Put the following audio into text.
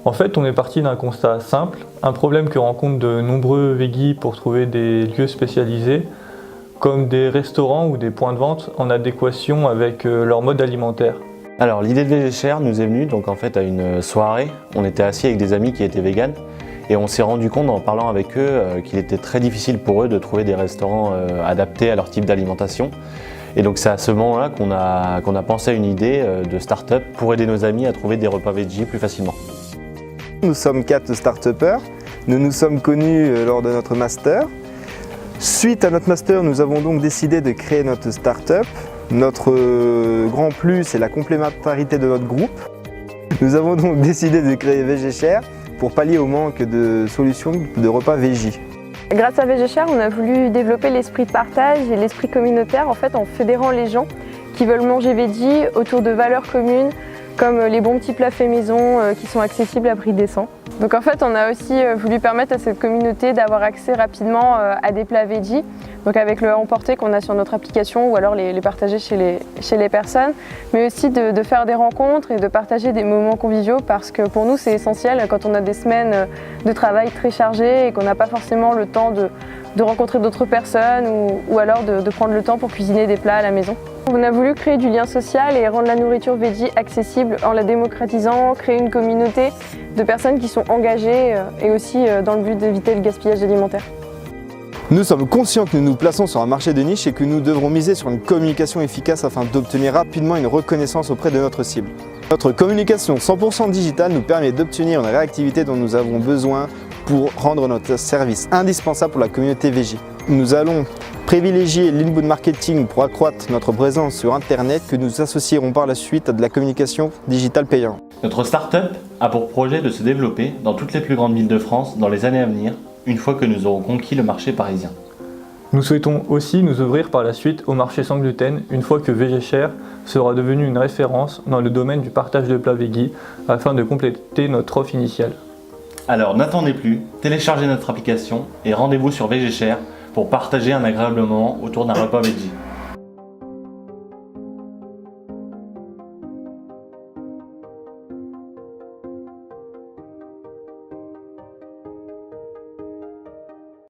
En fait, on est parti d'un constat simple, un problème que rencontrent de nombreux veggies pour trouver des lieux spécialisés, comme des restaurants ou des points de vente en adéquation avec leur mode alimentaire. Alors l'idée de VGChère nous est venue donc en fait à une soirée. On était assis avec des amis qui étaient véganes et on s'est rendu compte en parlant avec eux qu'il était très difficile pour eux de trouver des restaurants adaptés à leur type d'alimentation. Et donc c'est à ce moment-là qu'on a pensé à une idée de start-up pour aider nos amis à trouver des repas veggie plus facilement. Nous sommes 4 start-upers, nous nous sommes connus lors de notre master. Suite à notre master, nous avons donc décidé de créer notre start-up. Notre grand plus est la complémentarité de notre groupe. Nous avons donc décidé de créer VGChère pour pallier au manque de solutions de repas végis. Grâce à VGChère, on a voulu développer l'esprit de partage et l'esprit communautaire en fédérant les gens qui veulent manger veggie autour de valeurs communes comme les bons petits plats faits maison qui sont accessibles à prix décent. Donc en fait, on a aussi voulu permettre à cette communauté d'avoir accès rapidement à des plats veggie, donc avec le emporter qu'on a sur notre application ou alors les partager chez les personnes, mais aussi de faire des rencontres et de partager des moments conviviaux parce que pour nous c'est essentiel quand on a des semaines de travail très chargées et qu'on n'a pas forcément le temps de rencontrer d'autres personnes ou alors de prendre le temps pour cuisiner des plats à la maison. On a voulu créer du lien social et rendre la nourriture veggie accessible en la démocratisant, créer une communauté de personnes qui sont engagées et aussi dans le but d'éviter le gaspillage alimentaire. Nous sommes conscients que nous nous plaçons sur un marché de niche et que nous devrons miser sur une communication efficace afin d'obtenir rapidement une reconnaissance auprès de notre cible. Notre communication 100% digitale nous permet d'obtenir une réactivité dont nous avons besoin pour rendre notre service indispensable pour la communauté veggie. Nous allons privilégier l'inbound marketing pour accroître notre présence sur Internet que nous associerons par la suite à de la communication digitale payante. Notre start-up a pour projet de se développer dans toutes les plus grandes villes de France dans les années à venir, une fois que nous aurons conquis le marché parisien. Nous souhaitons aussi nous ouvrir par la suite au marché sans gluten une fois que VGChère sera devenue une référence dans le domaine du partage de plats veggie afin de compléter notre offre initiale. Alors n'attendez plus, téléchargez notre application et rendez-vous sur VGChère pour partager un agréable moment autour d'un repas veggie.